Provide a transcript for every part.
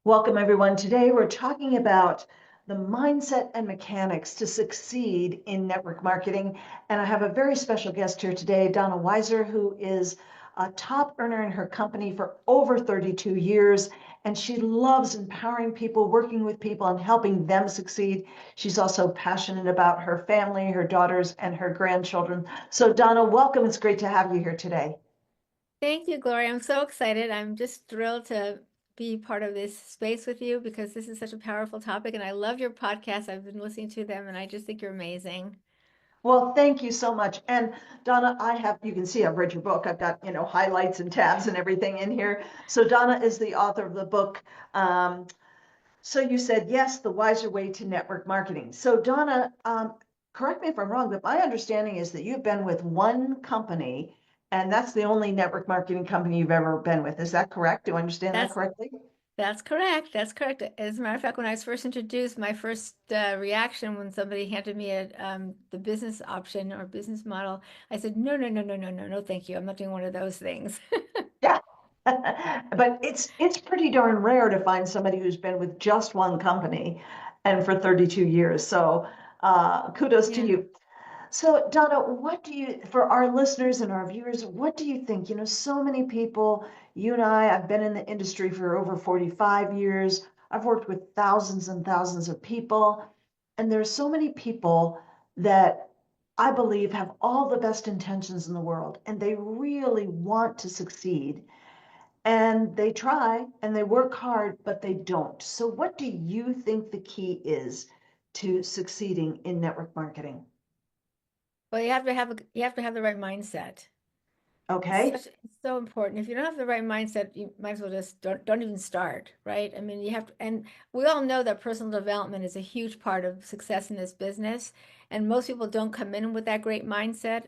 Welcome, everyone. Today, we're talking about the mindset and mechanics to succeed in network marketing. And I have a very special guest here today, Donna Weiser, who is a top earner in her company for over 32 years. And she loves empowering people, working with people, and helping them succeed. She's also passionate about her family, her daughters, and her grandchildren. So, Donna, welcome. It's great to have you here today. Thank you, Gloria. I'm so excited. I'm just thrilled to be part of this space with you because this is such a powerful topic, and I love your podcast. I've been listening to them, and I just think you're amazing. Well, thank you so much. And Donna, you can see I've read your book. I've got, highlights and tabs and everything in here. So Donna is the author of the book. Um, so you said, yes, the wiser way to network marketing. So Donna, correct me if I'm wrong, but my understanding is that you've been with one company and that's the only network marketing company you've ever been with. Is that correct? Do I understand that That's correctly? that's correct. That's correct. As a matter of fact, when I was first introduced, my first reaction when somebody handed me the business option or business model, I said, no, no, no, no, no, no, no, thank you. I'm not doing one of those things. Yeah. But it's pretty darn rare to find somebody who's been with just one company and for 32 years. So kudos to Yeah. you. So Donna, for our listeners and our viewers, what do you think? So many people, you and I've been in the industry for over 45 years. I've worked with thousands and thousands of people, and there's so many people that I believe have all the best intentions in the world, and they really want to succeed and they try and they work hard, but they don't. So, what do you think the key is to succeeding in network marketing? Well, you have to have the right mindset. Okay, It's so important. If you don't have the right mindset, you might as well just don't even start, right? I mean, you have to, and we all know that personal development is a huge part of success in this business, and most people don't come in with that great mindset.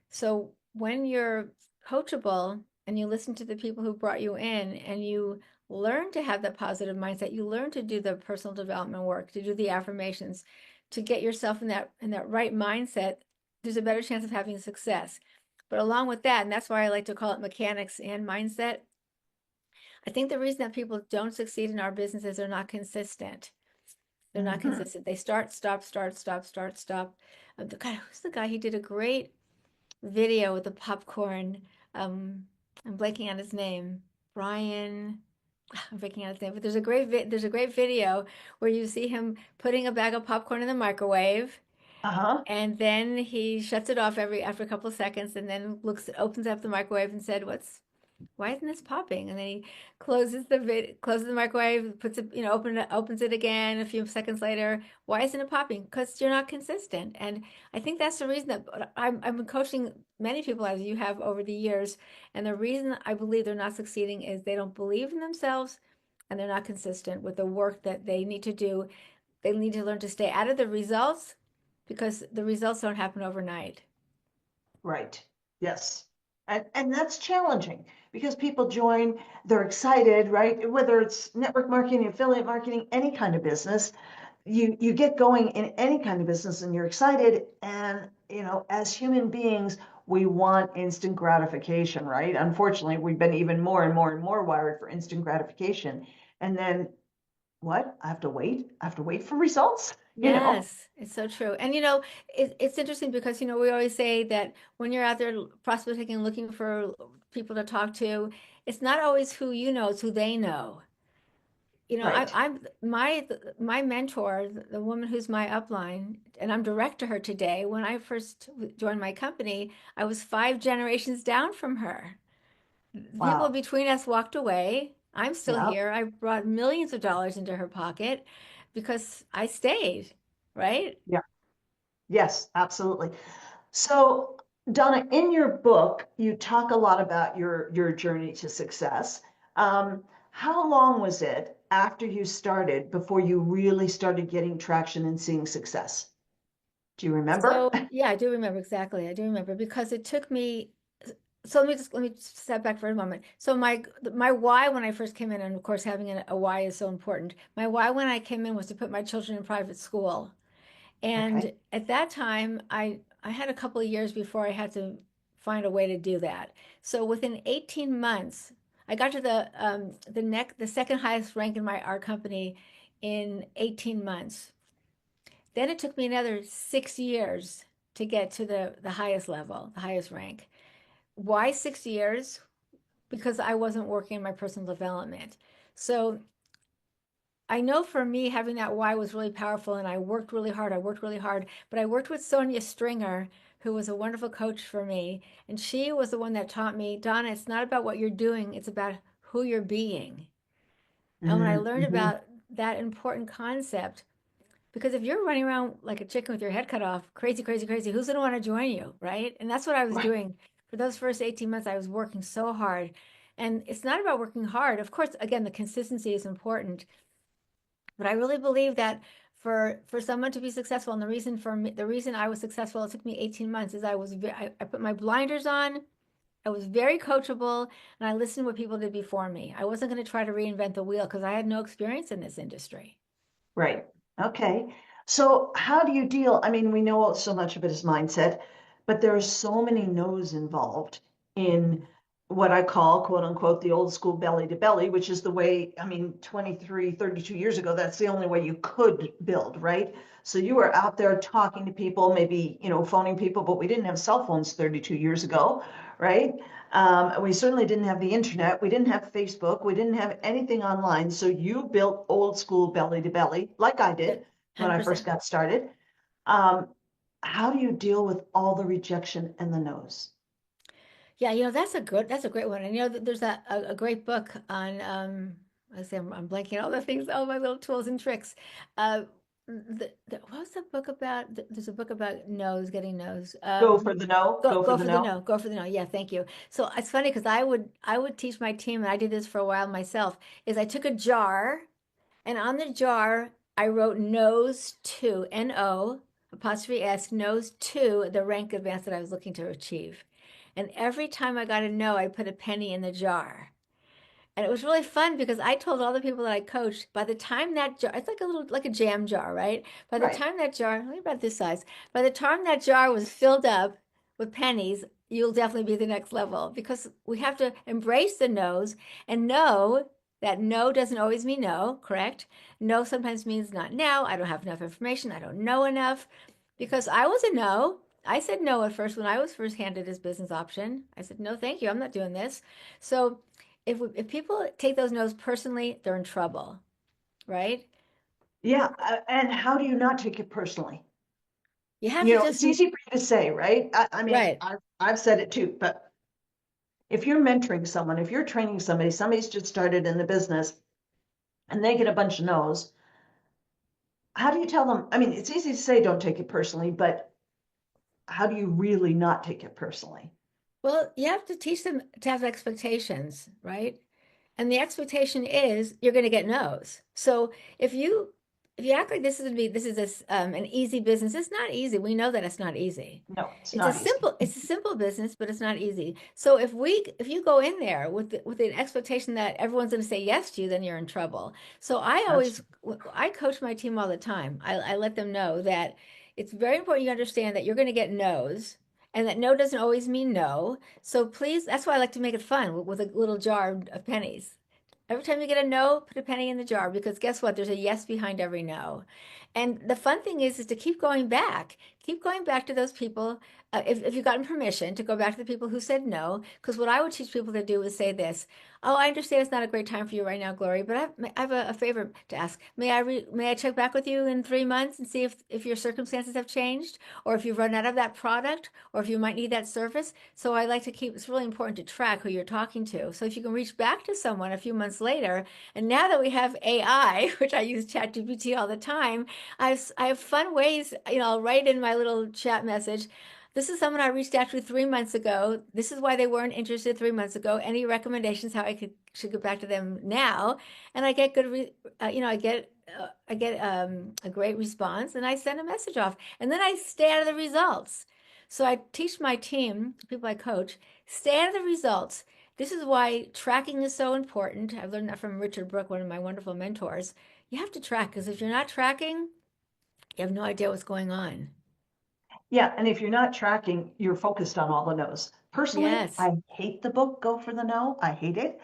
So when you're coachable and you listen to the people who brought you in and you learn to have that positive mindset, you learn to do the personal development work, to do the affirmations, to get yourself in that right mindset, there's a better chance of having success. But along with that, and that's why I like to call it mechanics and mindset, I think the reason that people don't succeed in our business is they're not consistent. They're not hmm, consistent. They start, stop, start, stop, start, stop. The guy, who's the guy? He did a great video with the popcorn. Um, I'm blanking on his name. Brian. I'm breaking out his name, but there's a great video where you see him putting a bag of popcorn in the microwave, uh-huh. and then he shuts it off every after a couple of seconds, and then opens up the microwave and said, "What's why isn't this popping?" And then he closes the microwave, puts it, opens it again a few seconds later. Why isn't it popping? Because you're not consistent. And I think that's the reason that I've been coaching many people as you have over the years. And the reason I believe they're not succeeding is they don't believe in themselves and they're not consistent with the work that they need to do. They need to learn to stay out of the results because the results don't happen overnight. Right. Yes. And that's challenging because people join, they're excited, right? Whether it's network marketing, affiliate marketing, any kind of business, you get going in any kind of business and you're excited. And, as human beings, we want instant gratification, right? Unfortunately, we've been even more and more and more wired for instant gratification. And then what? I have to wait. I have to wait for results, Yes, it's so true. And it's interesting because we always say that when you're out there prospecting and looking for people to talk to, it's not always who you know, it's who they know. Right. I'm my mentor, the woman who's my upline, and I'm direct to her today. When I first joined my company, I was 5 generations down from her. The people Wow. between us walked away. I'm still Yeah. here. I brought millions of dollars into her pocket because I stayed, right? Yeah. Yes, absolutely. So, Donna, in your book, you talk a lot about your journey to success. How long was it after you started before you really started getting traction and seeing success? Do you remember? So yeah, I do remember exactly. I do remember because it took me. So let me step back for a moment. So my why when I first came in, and of course having a why is so important. My why when I came in was to put my children in private school, Okay. and at that time I had a couple of years before I had to find a way to do that. So within 18 months, I got to the second highest rank in our company in 18 months. Then it took me another 6 years to get to the highest level, the highest rank. Why 6 years? Because I wasn't working in my personal development. So I know for me, having that why was really powerful, and I worked really hard. I worked really hard, but I worked with Sonia Stringer, who was a wonderful coach for me. And she was the one that taught me, Donna, it's not about what you're doing, it's about who you're being. And when I learned Mm-hmm. about that important concept, because if you're running around like a chicken with your head cut off, crazy, crazy, crazy, who's going to want to join you, right? And that's what I was Right. doing for those first 18 months. I was working so hard. And it's not about working hard. Of course, again, the consistency is important, but I really believe that for someone to be successful, and the reason for me, the reason I was successful, it took me 18 months, is I put my blinders on. I was very coachable, and I listened to what people did before me. I wasn't going to try to reinvent the wheel because I had no experience in this industry. Right. Okay. So how do you deal? I mean, we know so much of it is mindset, but there are so many no's involved in what I call, quote unquote, the old school belly to belly, which is the way, I mean, 23, 32 years ago, that's the only way you could build, right? So you were out there talking to people, maybe, phoning people, but we didn't have cell phones 32 years ago, right? We certainly didn't have the internet. We didn't have Facebook. We didn't have anything online. So you built old school belly to belly, like I did when I first 100%. got started. Um, how do you deal with all the rejection and the no's? Yeah, that's a great one. And there's a great book on I say I'm blanking all the things, all my little tools and tricks. Uh what was the book about? There's a book about no's, getting no's. Go for the no, Go go for go the for the no. no, go for the no. Yeah, thank you. So it's funny because I would teach my team, and I did this for a while myself, is I took a jar, and on the jar I wrote no's to, N-O apostrophe S, no's to the rank advance that I was looking to achieve. And every time I got a no, I put a penny in the jar. And it was really fun because I told all the people that I coached, by the time that jar, it's like a little, like a jam jar, right? By the Right. time that jar, only about this size, by the time that jar was filled up with pennies, you'll definitely be the next level, because we have to embrace the no's and know that no doesn't always mean no, correct? No sometimes means not now. I don't have enough information. I don't know enough, because I was a no. I said no at first when I was first handed this business option. I said, no, thank you. I'm not doing this. So if people take those no's personally, they're in trouble, right? Yeah. And how do you not take it personally? You have to It's just, easy for you to say, right? I mean, right. I've said it too, but if you're mentoring someone, if you're training somebody, somebody's just started in the business and they get a bunch of no's, how do you tell them? I mean, it's easy to say don't take it personally, but how do you really not take it personally? Well, you have to teach them to have expectations, right? And the expectation is you're going to get no's. So if you if you act like this is an easy business, it's not easy. We know that it's not easy. No, it's not easy. It's a simple business, but it's not easy. So if you go in there with an expectation that everyone's going to say yes to you, then you're in trouble. So That's I coach my team all the time. I let them know that it's very important you understand that you're going to get no's, and that no doesn't always mean no. So please, that's why I like to make it fun with a little jar of pennies. Every time you get a no, put a penny in the jar, because guess what? There's a yes behind every no. And the fun thing is to keep going back. Keep going back to those people. If you've gotten permission to go back to the people who said no, because what I would teach people to do is say this: "Oh, I understand it's not a great time for you right now, Glory, but I have a favor to ask. May I check back with you in 3 months and see if your circumstances have changed, or if you've run out of that product, or if you might need that service?" So I like to keep. It's really important to track who you're talking to. So if you can reach back to someone a few months later, and now that we have AI, which I use ChatGPT all the time, I have fun ways. I'll write in my little chat message, "This is someone I reached out to 3 months ago. This is why they weren't interested 3 months ago. Any recommendations how should get back to them now?" And I get I get a great response, and I send a message off, and then I stay out of the results. So I teach my team, people I coach, stay out of the results. This is why tracking is so important. I've learned that from Richard Brook, one of my wonderful mentors. You have to track, because if you're not tracking, you have no idea what's going on. yeah. And if you're not tracking, you're focused on all the no's. Personally, Yes. I hate the book Go for the No. I hate it.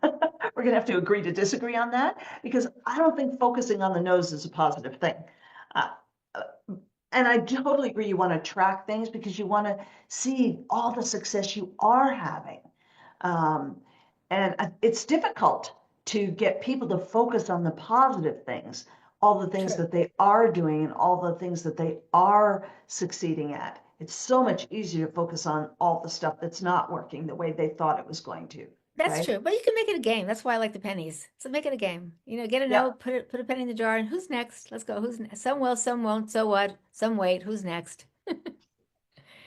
We're going to have to agree to disagree on that because I don't think focusing on the no's is a positive thing. Uh, uh, and I totally agree you want to track things because you want to see all the success you are having. Um, and it's difficult to get people to focus on the positive things, all the things True. that they are doing and all the things that they are succeeding at. It's so much easier to focus on all the stuff that's not working the way they thought it was going to, That's right? true. But you can make it a game. That's why I like the pennies. So make it a game. Get a Yeah. note, put a penny in the jar, and who's next? Let's go. Who's next? Some will, some won't. So what? Some wait. Who's next?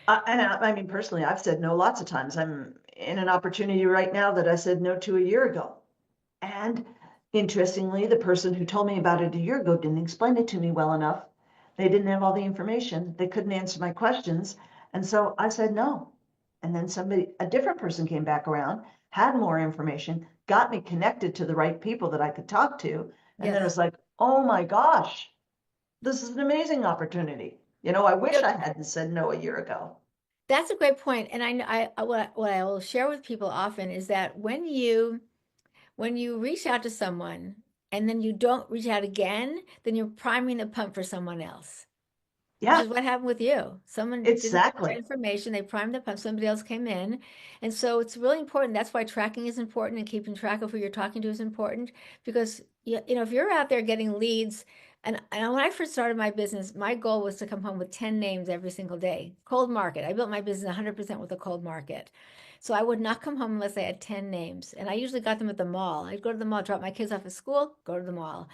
And I mean, personally, I've said no lots of times. I'm in an opportunity right now that I said no to a year ago. And interestingly, the person who told me about it a year ago didn't explain it to me well enough. They didn't have all the information. They couldn't answer my questions. And so I said no. And then a different person came back around, had more information, got me connected to the right people that I could talk to. And then it Yes. was like, oh my gosh, this is an amazing opportunity. I You wish know, I hadn't said no a year ago. that's a great point. And what I will share with people often is that when you reach out to someone and then you don't reach out again, then you're priming the pump for someone else, which Yeah, is what happened with you. Someone didn't get the right exactly. information, they primed the pump, somebody else came in. And so it's really important. That's why tracking is important and keeping track of who you're talking to is important because if you're out there getting leads, and when I first started my business, my goal was to come home with 10 names every single day. Cold market. I built my business 100% with a cold market. So I would not come home unless I had 10 names. And I usually got them at the mall. I'd go to the mall, drop my kids off at school, go to the mall.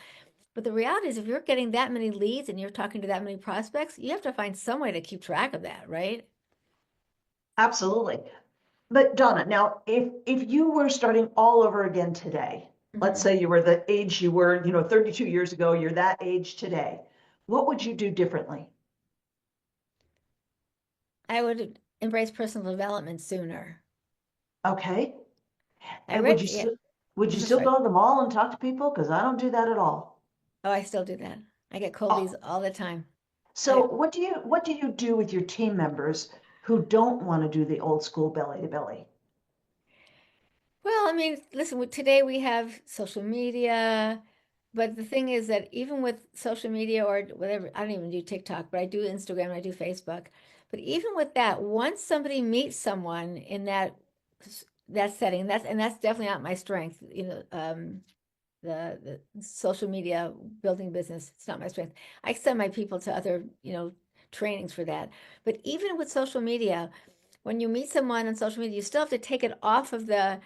But the reality is, if you're getting that many leads and you're talking to that many prospects, you have to find some way to keep track of that, right? Absolutely. But Donna, now if you were starting all over again today, let's Hmm. say you were the age you were, 32 years ago, you're that age today, what would you do differently? I would embrace personal development sooner. Okay. I And read, yeah, would I'm you so still sorry. go to the mall and talk to people? Because I don't do that at all. Oh, I still do that. I get cold leads Oh, all the time. so I what do you do with your team members who don't want to do the old school belly to belly? Well, I mean, listen, today we have social media, but the thing is that even with social media or whatever, I don't even do TikTok, but I do Instagram and I do Facebook. But even with that, once somebody meets someone in that setting, that's definitely not my strength. The social media building business, it's not my strength. I send my people to other, trainings for that. But even with social media, when you meet someone on social media, you still have to take it off of the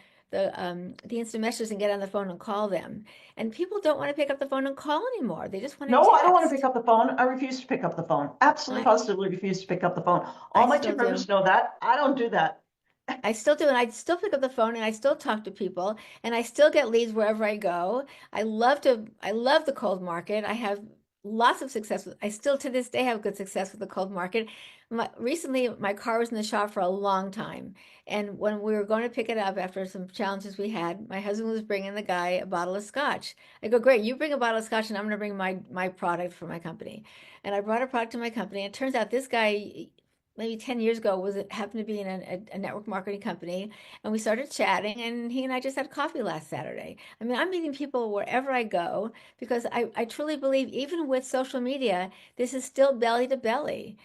instant messages and get on the phone and call them. And people don't want to pick up the phone and call anymore. They just want to No, I don't want to pick text. up the phone. I refuse to pick up the phone. Absolutely, I positively refuse to pick up the phone. All I my still team do. members know that. I don't do that. I still do, and I still pick up the phone and I still talk to people and I still get leads wherever I go. I love the cold market. I have lots of success with, I still to this day have good success with the cold market. Recently, my car was in the shop for a long time. And when we were going to pick it up after some challenges we had, my husband was bringing the guy a bottle of scotch. I go, great, you bring a bottle of scotch and I'm going to bring my product for my company. And I brought a product to my company. And it turns out this guy, maybe 10 years ago was it happened to be in a network marketing company, and we started chatting and he and I just had coffee last Saturday. I mean, I'm meeting people wherever I go because I truly believe even with social media this is still belly to belly.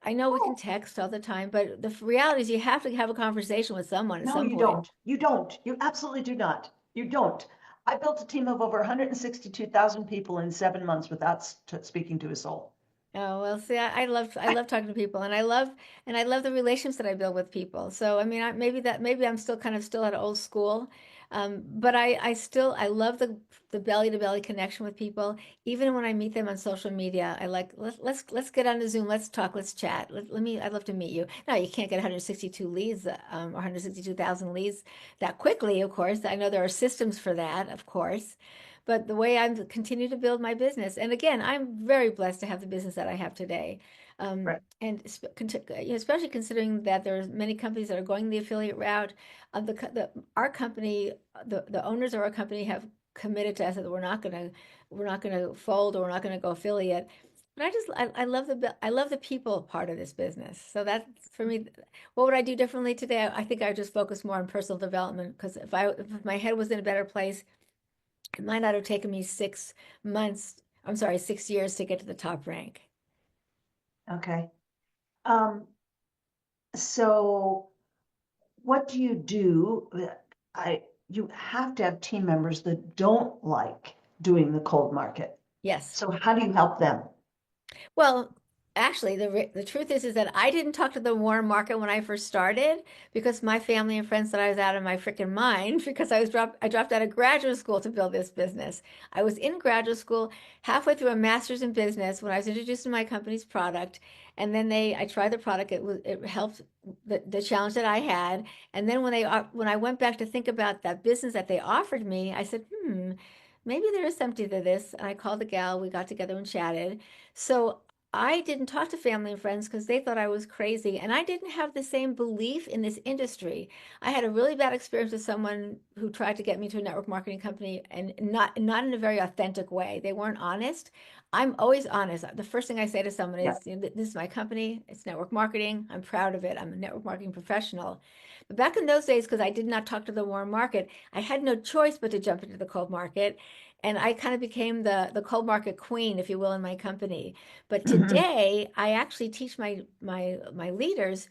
I know we can Oh, text all the time, but the reality is you have to have a conversation with someone at no, some you point. don't. You don't. You absolutely do not. You don't. I built a team of over 162,000 people in 7 months without speaking to a soul. Oh, well, see, I love talking to people and I love the relationships that I build with people. So, I mean, maybe I'm still kind of still at old school. But I love the belly to belly connection with people. Even when I meet them on social media, I like, let's get on the Zoom, let's talk, let's chat. I'd love to meet you. Now, you can't get 162 leads, or 162,000 leads that quickly, of course. I know there are systems for that, of course. But the way I continue to build my business, and again, I'm very blessed to have the business that I have today. Right. And especially considering that there's many companies that are going the affiliate route. Our company, the owners of our company have committed to us that we're not going to fold or we're not going to go affiliate. And I love the people part of this business. So that's for me. What would I do differently today? I think I would just focus more on personal development because if my head was in a better place, it might not have taken me 6 months. I'm sorry, 6 years to get to the top rank. Okay. Um, so what do you do? You have to have team members that don't like doing the cold market. Yes. So how do you help them? Well, actually, the truth is that I didn't talk to the warm market when I first started because my family and friends thought I was out of my freaking mind because I dropped out of graduate school to build this business. I was in graduate school halfway through a master's in business when I was introduced to my company's product, and then I tried the product. It helped the challenge that I had, and then when I went back to think about that business that they offered me, I said, maybe there is something to this. And I called the gal. We got together and chatted. So I didn't talk to family and friends because they thought I was crazy, and I didn't have the same belief in this industry. I had a really bad experience with someone who tried to get me to a network marketing company, and not in a very authentic way. They weren't honest. I'm always honest. The first thing I say to someone Yeah. is, "This is my company. It's network marketing. I'm proud of it. I'm a network marketing professional." But back in those days, because I did not talk to the warm market, I had no choice but to jump into the cold market. And I kind of became the cold market queen, if you will, in my company. But Mhm. today, I actually teach my leaders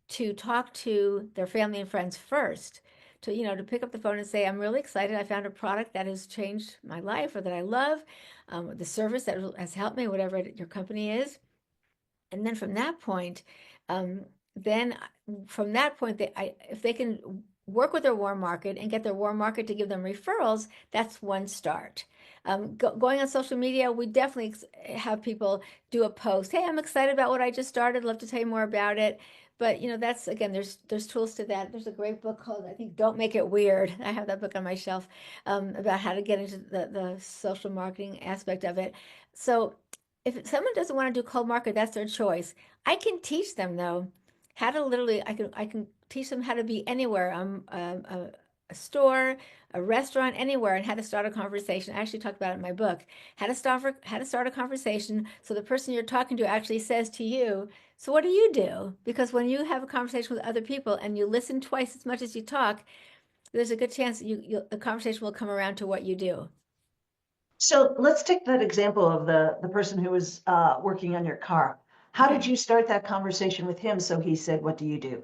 to talk to their family and friends first, to pick up the phone and say, "I'm really excited. I found a product that has changed my life or that I love, the service that has helped me, whatever your company is." And then um, then from that point, if they can work with their warm market and get their warm market to give them referrals, that's one start. Going on social media, we definitely have people do a post. Hey, I'm excited about what I just started. Love to tell you more about it. But that's again, there's tools to that. There's a great book called, I think, Don't Make It Weird. I have that book on my shelf, about how to get into the social marketing aspect of it. So if someone doesn't want to do cold market, that's their choice. I can teach them though how to literally. I can teach them how to be anywhere. A store, a restaurant, anywhere, and how to start a conversation. I actually talked about it in my book. How to start a conversation so the person you're talking to actually says to you, "So what do you do?" Because when you have a conversation with other people and you listen twice as much as you talk, there's a good chance the conversation will come around to what you do. So let's take that example of the person who was working on your car. How did Okay. you start that conversation with him? So he said, "What do you do?"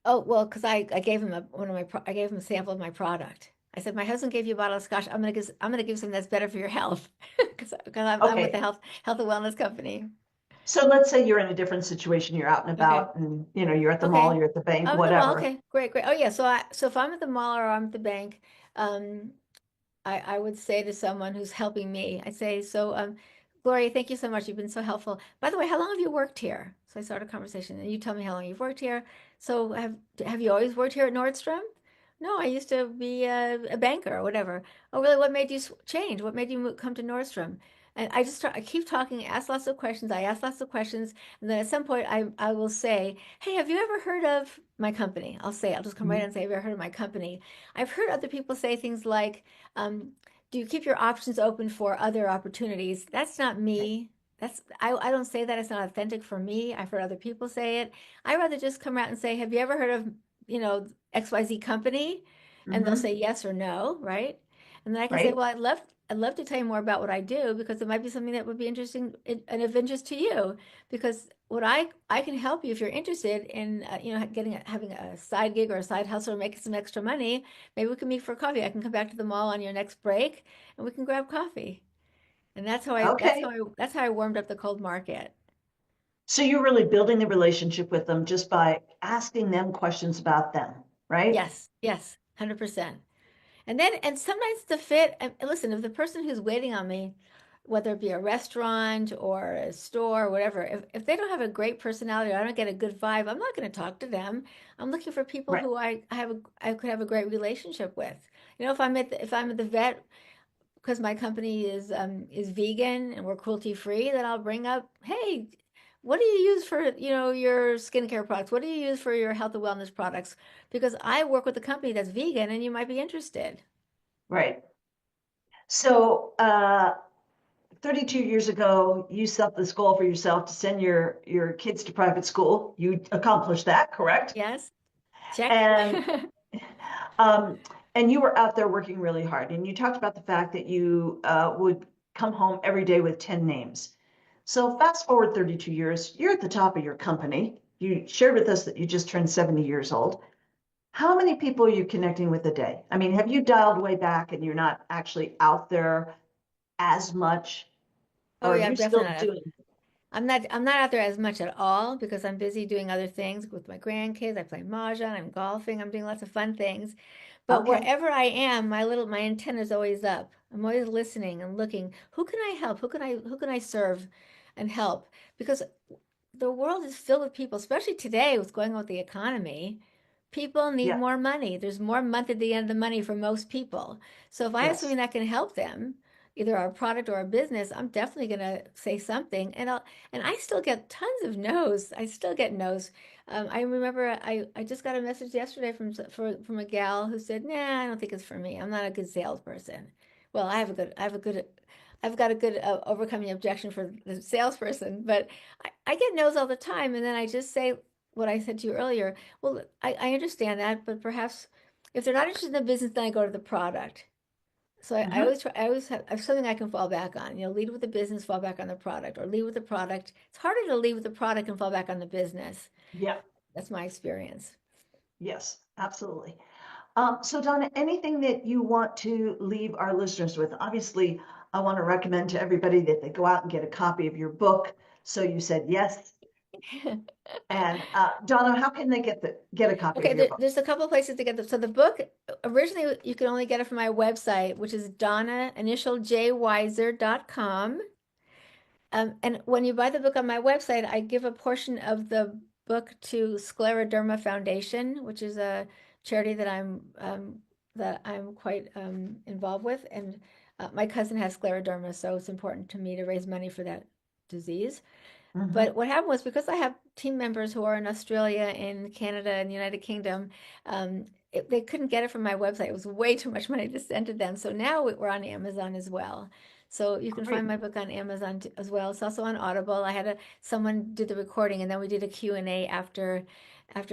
Oh, well, because I gave him I gave him a sample of my product. I said, "My husband gave you a bottle of scotch. I'm gonna give something that's better for your health," because I'm with the Okay. health and wellness company. So let's say you're in a different situation. You're out and Okay. about, and you're at the mall, Okay. you're at the bank, I'm in the mall. whatever. Okay. Great. Great. Oh yeah. So if I'm at the mall or I'm at the bank, um, I would say to someone who's helping me, I'd say, "So, Gloria, thank you so much. You've been so helpful. By the way, how long have you worked here?" So I start a conversation, and you tell me how long you've worked here. So have you always worked here at Nordstrom? No, I used to be a banker or whatever. Oh, really? What made you change? What made you come to Nordstrom? And I keep talking, ask lots of questions. I ask lots of questions, and then at some point, I will say, "Hey, have you ever heard of my company?" I'll just come right Mhm. in and say, "Have you ever heard of my company?" I've heard other people say things like, "Do you keep your options open for other opportunities?" That's not Right. me. I don't say that. It's not authentic for me. I've heard other people say it. I rather just come out and say, "Have you ever heard of, XYZ company?" And they'll Mhm. say yes or no, right? And then I can say, Right. "Well, I'd love to tell you more about what I do because it might be something that would be interesting and of interest to you. Because what I can help you if you're interested in, having a side gig or a side hustle or making some extra money. Maybe we can meet for coffee. I can come back to the mall on your next break, and we can grab coffee." And Okay. that's how I warmed up the cold market. So you're really building the relationship with them just by asking them questions about them, right? Yes, yes, 100%. And sometimes the fit, and listen, if the person who's waiting on me, whether it be a restaurant or a store or whatever, if they don't have a great personality or I don't get a good vibe, I'm not going to talk to them. I'm looking for people Right. who I could have a great relationship with. If I'm at the vet because my company is vegan and we're cruelty free, then I'll bring up, "Hey, what do you use for, your skincare products? What do you use for your health and wellness products? Because I work with a company that's vegan and you might be interested." Right. So 32 years ago, you set this goal for yourself to send your kids to private school. You accomplished that, correct? Yes, check. And um, and you were out there working really hard. And you talked about the fact that you would come home every day with 10 names. So fast forward 32 years, you're at the top of your company. You shared with us that you just turned 70 years old. How many people are you connecting with a day? I mean, have you dialed way back and you're not actually out there as much, Oh or are yeah, you I'm still definitely not. doing? I'm not out there as much at all because I'm busy doing other things with my grandkids. I play mahjong, I'm golfing, I'm doing lots of fun things. But Okay. wherever I am, my antenna is always up. I'm always listening and looking. Who can I help? Who can I serve and help? Because the world is filled with people, especially today, what's going on with the economy. People need Yeah. more money. There's more month at the end of the money for most people. So if I have Yes. something that can help them, either our product or our business, I'm definitely going to say something. And I still get tons of no's. I still get no's. I remember I just got a message yesterday from a gal who said, "Nah, I don't think it's for me. I'm not a good salesperson." Well, I've got a good overcoming objection for the salesperson, but I get no's all the time, and then I just say what I said to you earlier. Well, I understand that, but perhaps if they're not interested in the business, then I go to the product. So I Hmm. always try, I always have something I can fall back on. Lead with the business, fall back on the product, or lead with the product. It's harder to lead with the product and fall back on the business. Yeah. That's my experience. Yes, absolutely. So Donna, anything that you want to leave our listeners with? Obviously, I want to recommend to everybody that they go out and get a copy of your book. So you said yes. And Donna, how can they get a copy of Okay, your book? there's a couple of places to get the. So the book originally you can only get it from my website, which is Donna initial jweiser.com. And when you buy the book on my website, I give a portion of the book to Scleroderma Foundation, which is a charity that I'm quite involved with. And my cousin has scleroderma, so it's important to me to raise money for that disease. Hmm. But what happened was because I have team members who are in Australia, in Canada, and the United Kingdom, they couldn't get it from my website. It was way too much money to send to them. So now we're on Amazon as well. So you can find Great. my book on Amazon as well. It's also on Audible. I had someone do the recording, and then we did a Q&A after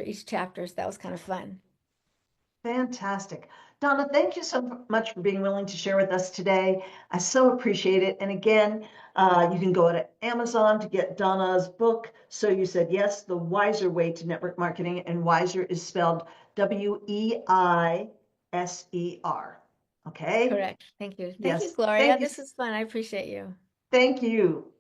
each chapter. So that was kind of fun. Fantastic. Donna, thank you so much for being willing to share with us today. I so appreciate it. And again, you can go to Amazon to get Donna's book. So you said yes, The Wiser Way to Network Marketing, and Wiser is spelled Weiser. Okay? Correct. Thank you. Thank you, Yes. Gloria. Thank you. This is fun. I appreciate you. Thank you.